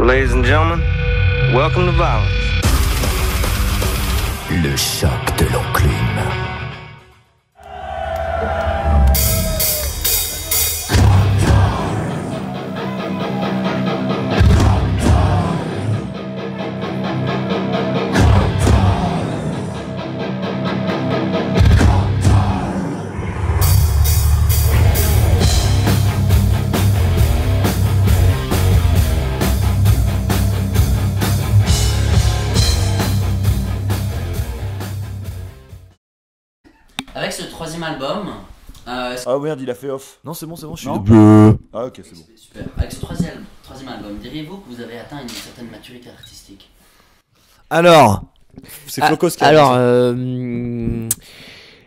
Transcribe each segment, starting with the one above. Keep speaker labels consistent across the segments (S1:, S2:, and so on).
S1: Ladies and gentlemen, welcome to violence.
S2: Le choc de l'enclume.
S3: Avec ce troisième album,
S4: Ah merde, il a fait off.
S5: Non, c'est bon, je suis.
S4: Ah ok, c'est bon.
S3: super. Avec ce troisième album, diriez-vous que vous avez atteint une certaine maturité artistique?
S5: Alors,
S4: C'est Flocos qui a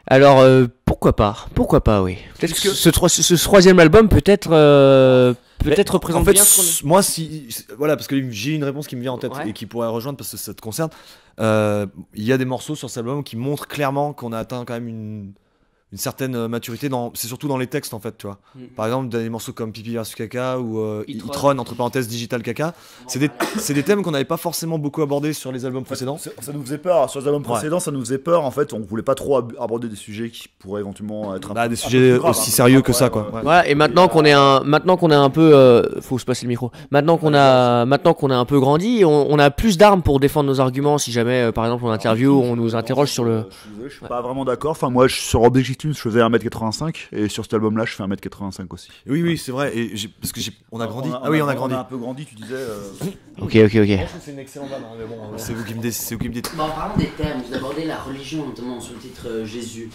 S6: Alors, pourquoi pas, oui. Peut-être que ce troisième album peut-être représente
S5: en fait,
S6: bien ce qu'on
S5: moi, voilà, parce que j'ai une réponse qui me vient en tête
S6: Ouais.
S5: et qui pourrait rejoindre parce que ça te concerne. Il y a des morceaux sur cet album qui montrent clairement qu'on a atteint quand même une certaine maturité. C'est surtout dans les textes en fait, tu vois. Par exemple, des morceaux comme Pipi vs Caca ou E-Tron entre parenthèses Digital Caca. C'est des thèmes qu'on n'avait pas forcément beaucoup abordés sur les albums précédents.
S4: Ça nous faisait peur. Sur les albums précédents, ça nous faisait peur. En fait, on voulait pas trop aborder des sujets qui pourraient éventuellement être
S5: Des sujets
S4: plus graves,
S5: aussi sérieux que ça,
S4: ouais,
S5: quoi.
S4: ouais.
S5: Ouais.
S6: Voilà, et maintenant qu'on est un peu, faut se passer le micro. Maintenant qu'on a un peu grandi, on a plus d'armes pour défendre nos arguments. Si jamais, par exemple, on interview, on nous interroge sur le.
S4: Je suis pas vraiment d'accord. Enfin, moi, sur Objective, je faisais 1m85 et sur cet album-là, je fais 1m85 aussi.
S5: Oui, c'est vrai. Et on a grandi. On a grandi.
S4: On a un peu grandi, tu disais.
S6: Ok.
S5: C'est une excellente vanne, mais bon, c'est vous qui me dites.
S3: Bon, en parlant des termes, vous abordez la religion notamment sur le titre Jésus.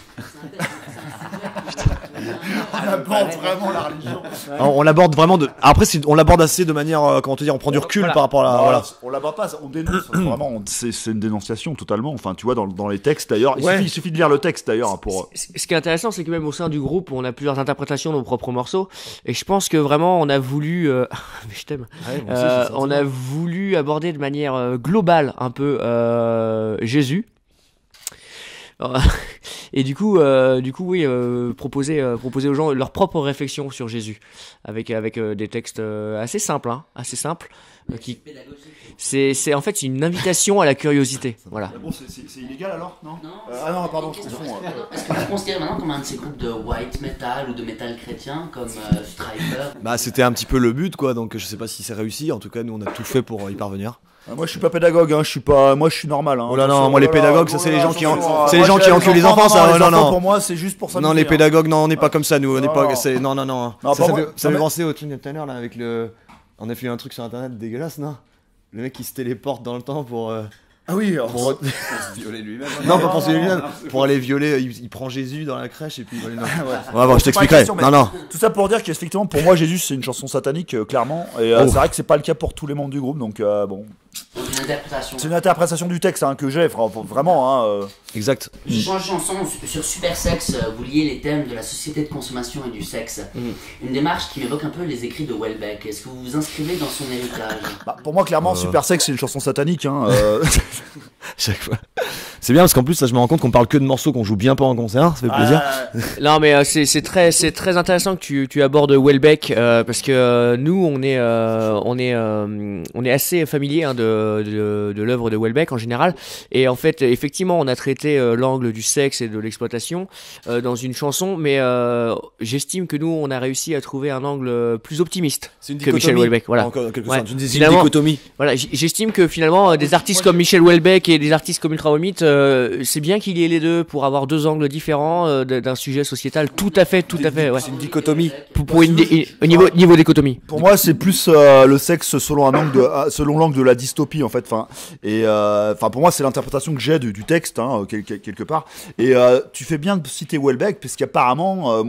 S4: On aborde vraiment la religion.
S5: On l'aborde vraiment Après, on l'aborde assez de manière, comment te dire, on prend du recul
S6: Voilà.
S5: par rapport à la. Voilà.
S4: On l'aborde pas, on dénonce. Vraiment, c'est une dénonciation totalement. Enfin, tu vois, dans les textes d'ailleurs.
S5: Ouais.
S4: Il suffit de lire le texte d'ailleurs pour.
S6: Ce qui est intéressant, c'est que même au sein du groupe, on a plusieurs interprétations de nos propres morceaux, et je pense que vraiment, on a voulu, mais je t'aime,
S5: Ouais, moi aussi, j'ai senti.
S6: on a voulu aborder de manière globale un peu Jésus. Et du coup, oui, proposer aux gens leur propre réflexion sur Jésus, avec des textes assez simples, qui c'est en fait une invitation à la curiosité, voilà.
S4: Bon, c'est illégal alors, non?
S3: Non,
S4: Ah non, pardon, je confonds.
S3: Est-ce que vous considérez maintenant comme un de ces groupes de white metal ou de metal chrétien comme Striper?
S5: Bah, c'était un petit peu le but, quoi. Donc, je sais pas si c'est réussi. En tout cas, nous, on a tout fait pour y parvenir.
S4: Moi, je suis pas pédagogue, hein. Moi, je suis normal. Hein.
S5: Oh là non, moi, les pédagogues, ça, c'est les gens qui
S4: c'est les gens qui
S5: enculent les enfants, ça. Non.
S4: Pour moi, c'est juste pour ça.
S5: Non, les pédagogues, non, on n'est pas comme ça, nous. On n'est pas. Non.
S4: Non,
S5: Ça
S4: pas moi.
S5: fait penser au truc de tout à l'heure, là, avec le. On a fait un truc sur internet dégueulasse, non? Le mec qui se téléporte dans le temps pour.
S4: Ah oui,
S5: pour
S4: violer lui-même.
S5: non, pas pour se violer lui-même. Pour aller violer, il prend Jésus dans la crèche et puis. Ouais, bon,
S4: Bon,
S5: je t'expliquerai. Non.
S4: Tout ça pour dire qu'effectivement, pour moi, Jésus, c'est une chanson satanique, clairement. Et c'est vrai que c'est pas le cas pour tous les membres du groupe, donc bon.
S3: Une interprétation.
S4: C'est une interprétation du texte que j'ai, vraiment.
S5: Exact.
S3: Je change de chanson sur Super Sex, vous liez les thèmes de la société de consommation et du sexe. Une démarche qui m'évoque un peu les écrits de Welbeck. Est-ce que vous vous inscrivez dans son héritage?
S4: Pour moi, clairement, Super Sex, c'est une chanson satanique.
S5: Chaque fois. C'est bien parce qu'en plus, là, je me rends compte qu'on parle que de morceaux qu'on joue bien pas en concert. Ça fait plaisir.
S6: Non, mais c'est très intéressant que tu abordes Welbeck, parce que nous on est assez familier de l'œuvre de Welbeck en général, et en fait effectivement on a traité l'angle du sexe et de l'exploitation dans une chanson, mais j'estime que nous on a réussi à trouver un angle plus optimiste que Michel Houellebecq. Voilà.
S5: En quelque
S6: Ouais.
S5: sorte. Une
S6: Finalement,
S5: dichotomie.
S6: Voilà, j'estime que finalement des artistes comme Michel Houellebecq et des artistes comme Ultra Vomit, c'est bien qu'il y ait les deux pour avoir deux angles différents d'un sujet sociétal. Tout à fait, ouais.
S5: C'est une dichotomie.
S6: Pour niveau dichotomie.
S4: Pour moi, c'est plus le sexe selon l'angle de la dystopie, en fait. Pour moi, c'est l'interprétation que j'ai du texte, quelque part. Et tu fais bien de citer Houellebecq, parce qu'apparemment,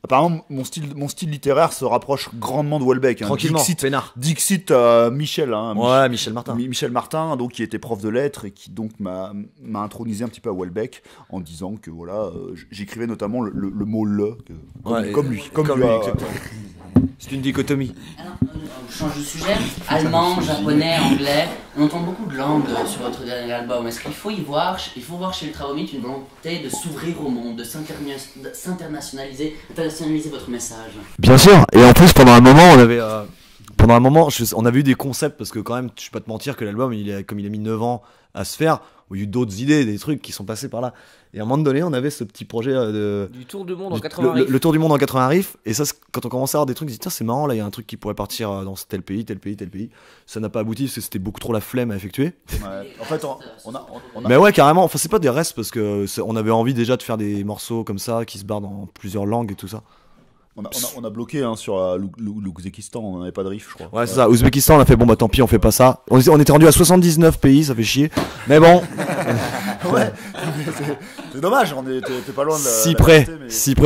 S4: apparemment, mon style littéraire se rapproche grandement de Houellebecq.
S5: Tranquillement, peinard.
S4: Dixit Michel.
S5: Ouais, Michel Martin.
S4: Michel Martin, donc qui était prof de lettres et qui donc m'a intronisé un petit peu à Houellebecq en disant que voilà, j'écrivais notamment le mot le, comme lui.
S5: Exactement. C'est une dichotomie.
S3: Alors, on change de sujet. Allemand, japonais, anglais. On entend beaucoup de langues sur votre dernier album. Est-ce qu'il faut voir chez Ultra Vomit une volonté de s'ouvrir au monde, de s'internationaliser votre message?
S5: Bien sûr. Et en plus, pendant un moment, on avait. pendant un moment, on avait eu des concepts parce que quand même, je vais pas te mentir que l'album, comme il a mis 9 ans à se faire, il y a eu d'autres idées, des trucs qui sont passés par là. Et à un moment donné, on avait ce petit projet
S6: Du tour du monde en 80 riffs.
S5: le tour du monde en 80 riffs. Et ça, quand on commençait à avoir des trucs, on se dit tiens, c'est marrant, là, il y a un truc qui pourrait partir dans tel pays, tel pays, tel pays. Ça n'a pas abouti parce que c'était beaucoup trop la flemme à effectuer.
S4: Ouais. En fait, on a
S5: Mais ouais, carrément. Enfin, c'est pas des restes parce que on avait envie déjà de faire des morceaux comme ça qui se barrent dans plusieurs langues et tout ça.
S4: on a bloqué sur l'Ouzbékistan, on n'avait pas de riff, je crois.
S5: Ouais, c'est ça. Ouzbékistan, on a fait bon, bah tant pis, on fait pas ça. On était rendu à 79 pays, ça fait chier. Mais bon.
S4: Ouais, c'est dommage, t'es pas loin de
S5: si près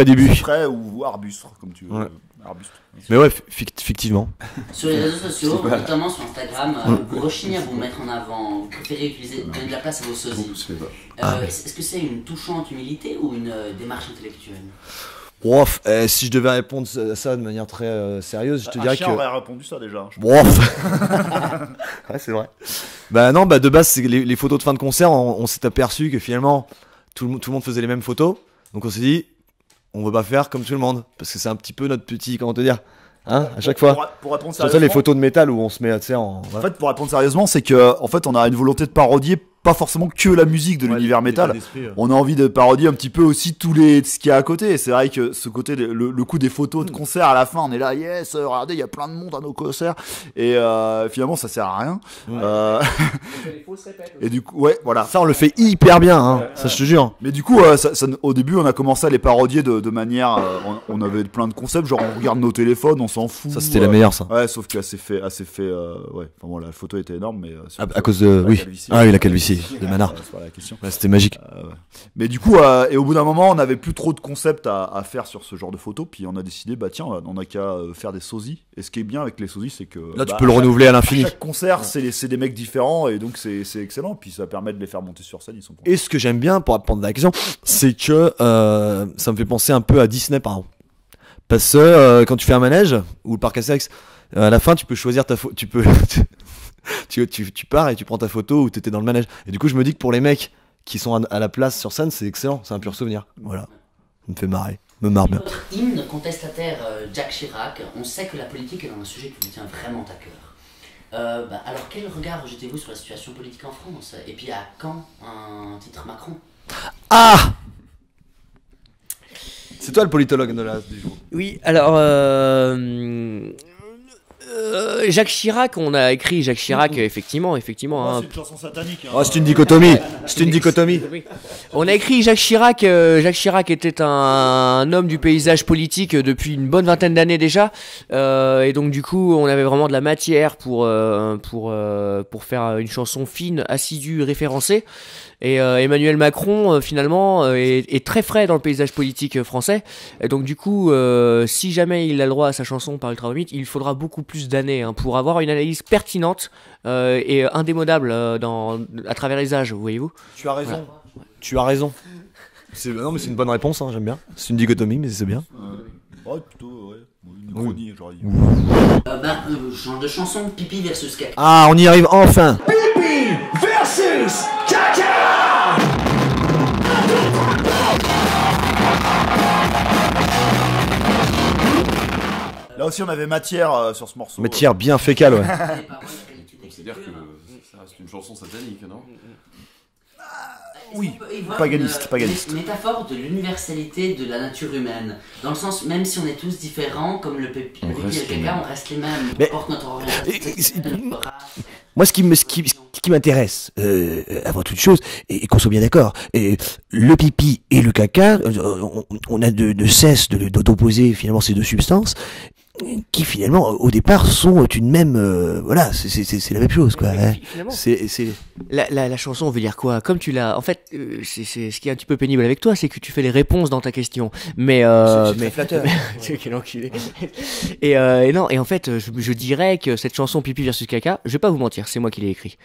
S5: du but.
S4: Si près ou arbustre, comme tu veux.
S5: Ouais.
S4: Arbustre.
S5: Mais ouais, effectivement.
S3: Sur les réseaux sociaux, notamment sur Instagram, vous rechignez à vous mettre en avant, vous préférez utiliser, donner de la place à vos sosies. Est-ce que c'est une touchante humilité ou une démarche intellectuelle?
S5: Bref, si je devais répondre à ça de manière très sérieuse, je te dirais que.
S4: aurait répondu ça déjà.
S5: Bref. Ouais, c'est vrai. Bah non, de base, c'est les photos de fin de concert, on s'est aperçu que finalement, tout le monde faisait les mêmes photos. Donc on s'est dit, on veut pas faire comme tout le monde. Parce que c'est un petit peu notre petit, comment te dire, hein, à chaque fois.
S4: Pour répondre
S5: C'est ça
S4: sérieusement.
S5: les photos de métal où on se met, tu sais, en.
S4: En fait, pour répondre sérieusement, c'est que en fait, on a une volonté de parodier pas forcément que la musique de l'univers métal. On a envie de parodier un petit peu aussi ce qu'il y a à côté. Et c'est vrai que ce côté, le coup des photos de concert à la fin, on est là, yes, regardez, il y a plein de monde à nos concerts. Et finalement, ça sert à rien. Et du coup, ouais, voilà.
S5: Ça, on le fait hyper bien, hein. Ça, je te jure.
S4: Mais du coup, au début, on a commencé à les parodier de manière. On avait plein de concepts, genre on regarde nos téléphones, on s'en fout.
S5: Ça, c'était la meilleure, ça.
S4: Ouais, sauf qu'elle s'est fait. Ouais, enfin bon, la photo était énorme, mais.
S5: À cause de. Oui. Ah oui, la calvitie. De Manar.
S4: C'est pas la question.
S5: Ouais, c'était magique.
S4: Ouais. Mais du coup, et au bout d'un moment, on n'avait plus trop de concepts à faire sur ce genre de photos, puis on a décidé, bah tiens, on n'a qu'à faire des sosies. Et ce qui est bien avec les sosies, c'est que
S5: là, tu peux le renouveler à l'infini.
S4: Chaque concert, c'est des mecs différents, et donc c'est excellent. Puis ça permet de les faire monter sur scène. Ils sont
S5: et ce que j'aime bien pour répondre à la question, c'est que ça me fait penser un peu à Disney, par exemple. Parce que quand tu fais un manège ou le parc Astérix, à la fin, tu peux choisir ta photo. Tu peux. Tu pars et tu prends ta photo où t'étais dans le manège. Et du coup, je me dis que pour les mecs qui sont à la place sur scène, c'est excellent, c'est un pur souvenir. Voilà, ça me fait marrer, me marre bien.
S3: Votre hymne contestataire Jacques Chirac, on sait que la politique est un sujet qui vous tient vraiment à cœur. Alors quel regard jetez-vous sur la situation politique en France? Et puis à quand un titre Macron?
S5: Ah! C'est toi le politologue du jour.
S6: Oui, alors Jacques Chirac, on a écrit Jacques Chirac, effectivement.
S4: C'est une chanson satanique.
S5: Oh, c'est une dichotomie. C'est une dichotomie.
S6: Oui. On a écrit Jacques Chirac. Jacques Chirac était un homme du paysage politique depuis une bonne vingtaine d'années déjà, et donc du coup, on avait vraiment de la matière pour faire une chanson fine, assidue, référencée. Et Emmanuel Macron, finalement, est très frais dans le paysage politique français. Et donc du coup, si jamais il a le droit à sa chanson par Ultra Vomit, il faudra beaucoup plus d'années pour avoir une analyse pertinente et indémodable à travers les âges, voyez-vous.
S5: Tu as raison. Ouais. Tu as raison. Non, mais c'est une bonne réponse, hein, j'aime bien. C'est une dichotomie, mais c'est bien.
S4: Ouais, plutôt, ouais. Une chronie, genre.
S3: Genre de chanson, Pipi versus Caca.
S5: Ah, on y arrive enfin.
S2: Pipi versus caca.
S4: Là aussi, on avait matière sur ce morceau.
S5: Matière bien fécale, ouais.
S7: C'est-à-dire que ça reste une chanson satanique, non?
S4: Oui, paganiste.
S3: Une métaphore de l'universalité de la nature humaine. Dans le sens, même si on est tous différents, comme le pipi et le caca, on reste les mêmes.
S5: Mais-
S3: Porte notre orientation.
S2: Moi, ce qui m'intéresse, avant toute chose, et qu'on soit bien d'accord, le pipi et le caca, on a de cesse d'opposer finalement ces deux substances, qui finalement, au départ, sont une même, voilà, c'est la même chose, quoi. Hein.
S6: Finalement,
S2: C'est
S6: la chanson veut dire quoi? Comme tu l'as, en fait, c'est ce qui est un petit peu pénible avec toi, c'est que tu fais les réponses dans ta question. Mais
S2: très flatteur.
S6: Quel enculé. Et non, et en fait, je dirais que cette chanson Pipi versus Caca, je vais pas vous mentir, c'est moi qui l'ai écrit.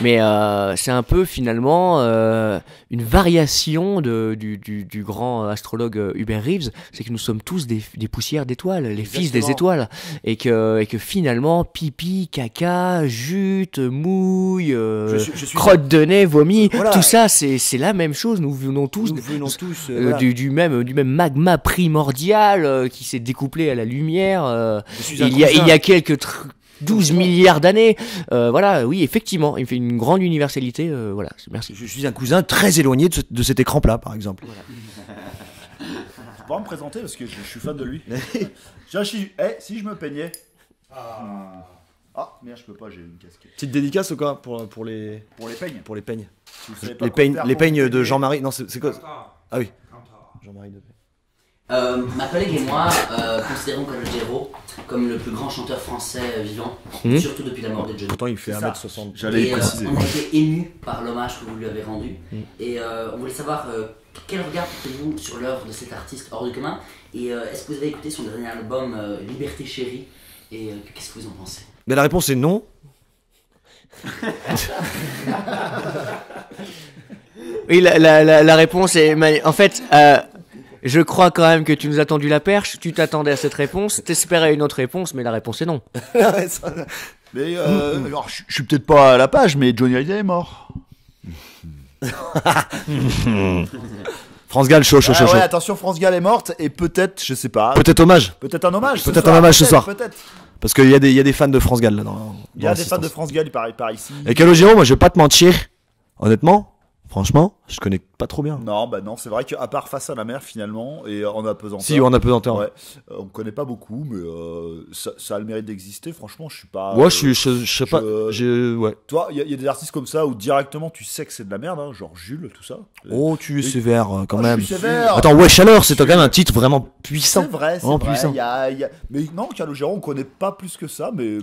S6: Mais c'est un peu finalement une variation du grand astrologue Hubert Reeves, c'est que nous sommes tous des poussières d'étoiles, les fils des étoiles, et que finalement pipi, caca, jute, mouille, crotte de nez, vomi,
S2: Voilà.
S6: tout ça c'est la même chose. Nous venons tous
S2: voilà.
S6: du même magma primordial qui s'est découplé à la lumière.
S2: Je suis un
S6: Il y
S2: cousin.
S6: a quelques 12 milliards d'années. Voilà, oui, effectivement, il fait une grande universalité. Voilà, merci.
S2: Je suis un cousin très éloigné de cet écran plat, par exemple.
S4: Tu peux me présenter parce que je suis fan de lui. Si je me peignais. Ah merde, je peux pas, j'ai une casquette.
S5: Petite dédicace ou quoi pour les
S4: peignes.
S5: pour les peignes.
S4: Si vous savez pas
S5: Les
S4: quoi
S5: peignes,
S4: faire
S5: les
S4: pour
S5: peignes
S4: vous
S5: de
S4: peigner.
S5: Jean-Marie. Non, c'est quoi? Ah oui. Jean-Marie de
S3: Ma collègue et moi considérons Calogero comme le plus grand chanteur français vivant, surtout depuis la mort de Johnny.
S5: Pourtant, il fait
S4: C'est ça.
S5: 1m60.
S4: J'allais y
S3: Et
S4: préciser.
S3: on a été émus par l'hommage que vous lui avez rendu. Et on voulait savoir quel regard portez-vous sur l'œuvre de cet artiste hors du commun. Et est-ce que vous avez écouté son dernier album Liberté Chérie. Et qu'est-ce que vous en pensez?
S5: Mais la réponse est non.
S6: Oui, la réponse est. En fait, je crois quand même que tu nous as tendu la perche. Tu t'attendais à cette réponse. T'espérais une autre réponse, mais la réponse est non.
S4: Mais alors, je suis peut-être pas à la page, mais Johnny Hallyday est mort.
S5: France Gall, chaud.
S4: Ouais, attention, France Gall est morte et peut-être, je sais pas,
S5: Peut-être hommage.
S4: peut-être un hommage. ce
S5: Peut-être
S4: soir,
S5: un hommage ce soir.
S4: Peut-être.
S5: Parce qu'il y a des fans de France Gall là.
S4: Il y a des fans de France Gall, il paraît par ici.
S5: Et Calogero, moi je vais pas te mentir. Honnêtement, franchement, je connais pas trop bien.
S4: Non, bah non, c'est vrai qu'à part Face à la mer finalement, et en apesanteur.
S5: Si, on a peu d'entendre.
S4: Ouais, on connaît pas beaucoup, mais ça a le mérite d'exister. Franchement, je suis pas.
S5: Ouais, je sais pas. Ouais.
S4: Toi, il y a des artistes comme ça où directement tu sais que c'est de la merde, hein, genre Jules, tout ça.
S5: Oh, tu es sévère quand
S4: Oh,
S5: même.
S4: je suis sévère.
S5: Attends, Wesh alors, c'est quand même un titre vraiment puissant.
S4: C'est vrai, c'est
S5: Vraiment
S4: vrai.
S5: puissant.
S4: Il y a... Mais non, Calogero, on connaît pas plus que ça, mais.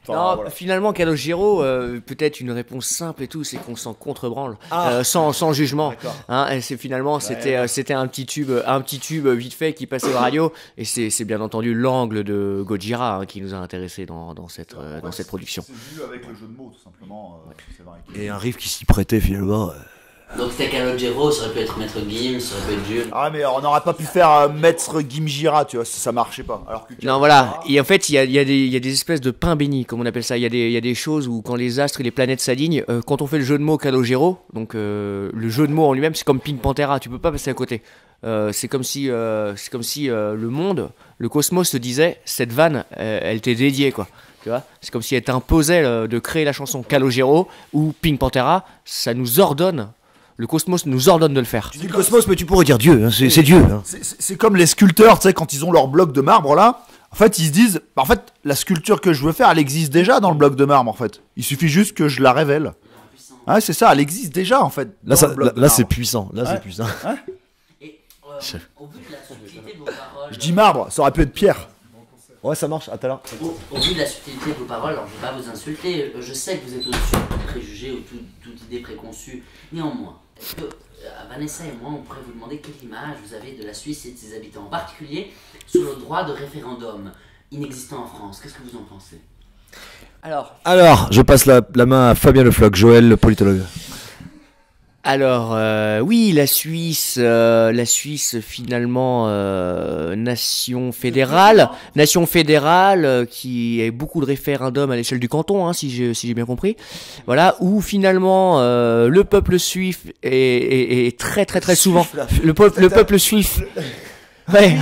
S6: Non,
S4: voilà.
S6: finalement, Calogero, peut-être une réponse simple et tout, c'est qu'on s'en contrebranle, sans jugement. Hein, et c'était un petit tube vite fait qui passait aux radio, et c'est bien entendu l'angle de Gojira qui nous a intéressés dans cette production.
S4: C'est vu avec le jeu de mots, tout simplement. C'est vrai.
S2: Et un riff qui s'y prêtait finalement.
S3: Donc c'était Calogero, ça aurait pu être Maître Gims, ça aurait pu être Jules.
S4: Ah, mais on n'aurait pas pu faire Maître Gimjira, tu vois, ça marchait pas. Alors que
S6: Non, voilà. Et en fait, il y a des espèces de pain béni, comme on appelle ça. Il y a des choses où, quand les astres et les planètes s'alignent, quand on fait le jeu de mots Calogero, donc le jeu de mots en lui-même, c'est comme Pink Pantera, tu peux pas passer à côté. C'est comme si le monde, le cosmos se disait, cette vanne, elle t'est dédiée, quoi. Tu vois, c'est comme si elle t'imposait de créer la chanson Calogero ou Pink Pantera, ça nous ordonne. Le cosmos nous ordonne de le faire.
S2: Tu dis le cosmos, mais tu pourrais dire Dieu. Hein, c'est Dieu. Hein.
S4: c'est comme les sculpteurs, tu sais, quand ils ont leur bloc de marbre là, en fait, ils se disent, en fait, la sculpture que je veux faire, elle existe déjà dans le bloc de marbre, en fait. Il suffit juste que je la révèle. Hein, c'est ça, elle existe déjà, en fait.
S5: Là,
S4: dans le bloc de
S5: là c'est
S4: marbre.
S5: puissant. Là, c'est puissant.
S3: Et au vu de la subtilité de vos paroles.
S4: Je dis marbre, ça aurait pu être pierre.
S5: Ouais, ça marche. À tout à l'heure.
S3: Au vu de la subtilité de vos paroles, alors je ne vais pas vous insulter, je sais que vous êtes au-dessus de tout préjugé ou toute idée préconçue. Néanmoins, est-ce que Vanessa et moi, on pourrait vous demander quelle image vous avez de la Suisse et de ses habitants, en particulier sur le droit de référendum inexistant en France. Qu'est-ce que vous en pensez?
S6: Alors,
S2: je passe la main à Fabien Le Floch, Joël, le politologue.
S6: Alors, oui, la Suisse finalement, nation fédérale qui a beaucoup de référendums à l'échelle du canton, hein, si j'ai bien compris. Voilà, où finalement le peuple suisse est très très très souvent le peuple suisse. Ouais.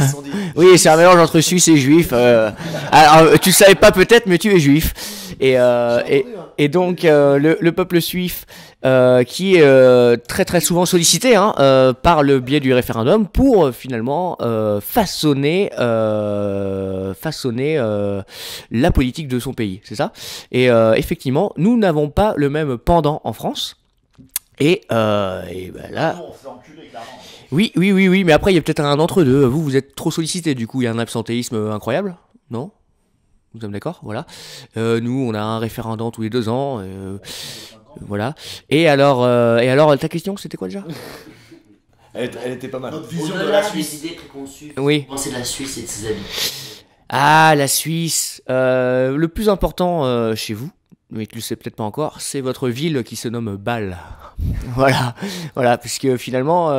S6: Oui, c'est un mélange entre suisse et juif. Alors, tu le savais pas peut-être, mais tu es juif. Et donc le peuple suisse qui est très très souvent sollicité par le biais du référendum pour finalement façonner la politique de son pays, c'est ça. Et effectivement, nous n'avons pas le même pendant en France. Et ben là. Oui, mais après il y a peut-être un d'entre deux. Vous êtes trop sollicité, du coup il y a un absentéisme incroyable, non? Nous sommes d'accord, voilà. Nous, on a un référendum tous les 2 ans, voilà. Et alors, ta question, c'était quoi déjà?
S5: Elle était pas mal.
S3: Au-delà des idées préconçues,
S6: Oui.
S3: pensez de la Suisse et de ses habitants.
S6: Ah, la Suisse. Le plus important chez vous, mais tu le sais peut-être pas encore, c'est votre ville qui se nomme Bâle. Voilà, puisque finalement,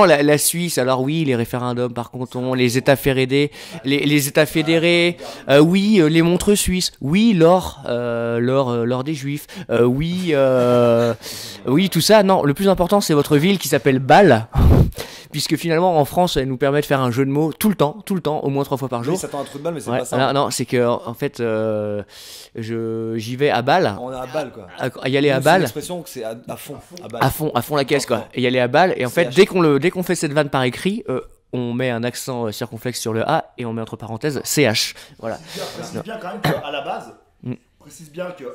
S6: la Suisse, alors oui, les référendums par canton, les États fédérés, les États fédérés, oui, les montres suisses, oui, l'or des Juifs, oui, tout ça. Non, le plus important, c'est votre ville qui s'appelle Bâle, puisque finalement en France, elle nous permet de faire un jeu de mots tout le temps, au moins 3 fois par jour.
S5: Oui, ça tend un trou de balle, mais c'est
S6: Ouais,
S5: pas ça.
S6: non, c'est que en fait, j'y vais à balle,
S5: On est à balle, quoi.
S6: à y aller à
S5: Nous, c'est
S6: balle.
S5: l'expression que c'est à fond. À balle.
S6: À fond la caisse quoi, et y aller à balle, et en fait
S5: CH.
S6: dès qu'on fait cette vanne par écrit, on met un accent circonflexe sur le A et on met entre parenthèses CH, voilà.
S4: Précise bien quand même qu'à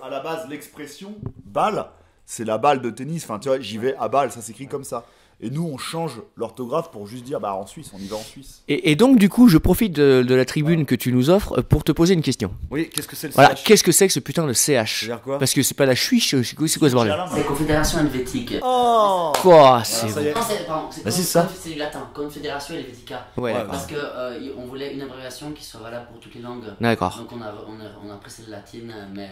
S4: la base, l'expression balle, c'est la balle de tennis. Enfin, tu vois, j'y vais à balle, ça s'écrit comme ça. Et nous, on change l'orthographe pour juste dire, bah en Suisse, on y va en Suisse.
S6: Et donc du coup je profite de la tribune que tu nous offres pour te poser une question.
S5: Oui, qu'est-ce que c'est le
S6: Voilà,
S5: CH?
S6: qu'est-ce que c'est que ce putain de CH?
S5: Ça veut dire quoi?
S6: Parce que c'est pas la chuiche, c'est quoi ce bordel?
S3: C'est Confédération Helvétique.
S5: Oh
S6: Quoi, c'est
S5: ça y est.
S3: Non, pardon, c'est
S5: Bah, c'est ça.
S3: c'est du latin, Confédération Helvética.
S6: Ouais,
S5: Ouais,
S6: d'accord.
S3: Parce que on voulait une abréviation qui soit valable pour toutes les langues.
S6: D'accord.
S3: Donc on a pris celle latine, mais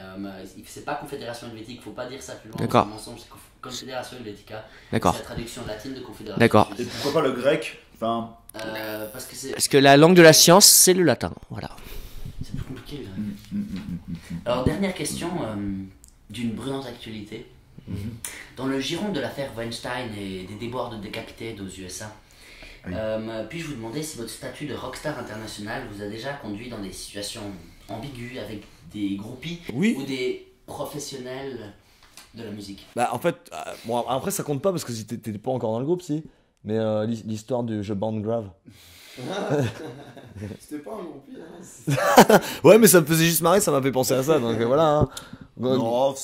S3: c'est pas Confédération Helvétique, faut pas dire ça plus loin.
S6: D'accord.
S3: C'est un mensonge, c'est Confédération Helvética.
S6: D'accord.
S3: C'est la traduction latine de Confédération.
S6: D'accord.
S4: Et pourquoi pas le grec? Enfin,
S3: Parce que c'est
S6: Parce que la langue de la science, c'est le latin. Voilà.
S3: plus compliqué. Là. Alors, dernière question d'une brûlante actualité. Dans le giron de l'affaire Weinstein et des déboires de Decapitated aux USA, puis-je vous demander si votre statut de rockstar international vous a déjà conduit dans des situations ambiguës avec des groupies
S5: Oui.
S3: ou des professionnels de la musique?
S5: Bah en fait, bon après ça compte pas parce que si t'étais pas encore dans le groupe, si. Mais l'histoire de Je Band Grave.
S7: C'était pas un groupie, hein.
S5: Ouais, mais ça me faisait juste marrer, ça m'a fait penser à ça, donc voilà. Hein.
S4: non,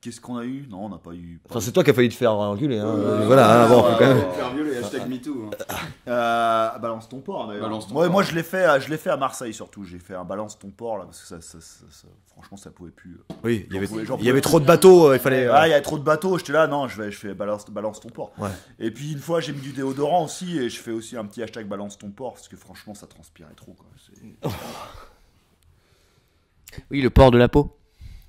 S4: qu'est-ce qu'on a eu? Non, on n'a pas eu.
S5: Enfin, c'est toi qui as failli te faire enculer. Hein. Voilà, hein, bon, faut quand même.
S7: Faire violer, hashtag MeToo.
S4: Balance ton porc d'ailleurs.
S7: Balance ton
S4: Ouais,
S7: porc.
S4: moi je l'ai fait à Marseille surtout. J'ai fait un balance ton porc là parce que franchement ça pouvait plus.
S5: Oui,
S4: J'en pouvais-
S5: il y avait trop de bateaux, il fallait.
S4: Ah, il y avait trop de bateaux. J'étais là, non, je fais balance ton porc.
S5: Ouais.
S4: Et puis une fois j'ai mis du déodorant aussi et je fais aussi un petit hashtag balance ton porc parce que franchement ça transpirait trop quoi.
S6: Oui, le port de la peau.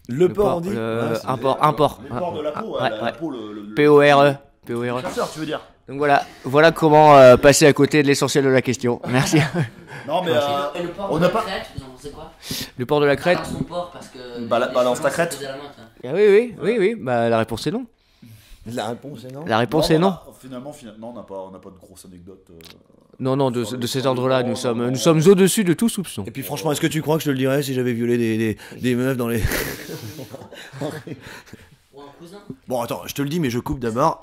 S5: Le port, on dit.
S6: Un port.
S4: Les porcs de la peau,
S6: Ouais,
S4: la
S6: ouais.
S4: peau, le
S6: PORE.
S4: chasseur, tu veux dire?
S6: Donc voilà comment passer à côté de l'essentiel de la question. Merci.
S4: Non mais
S3: Et le port
S4: on
S3: de
S4: n'a
S3: la
S4: pas-
S3: crête, vous en pensez quoi?
S6: Le port de la crête.
S3: Balance ton port parce que.
S4: Balance ta
S3: les
S4: crête.
S3: gens se faisaient la note, hein.
S6: Ah oui. Bah la réponse est non.
S5: La réponse est non.
S6: La réponse est non.
S4: Finalement, non, on n'a pas de grosses anecdotes.
S6: Non, de cet ordre-là, nous sommes au-dessus de tout soupçon.
S2: Et puis franchement, est-ce que tu crois que je te le dirais si j'avais violé des meufs dans les...
S3: Ou un cousin?
S2: Bon attends, je te le dis mais je coupe d'abord.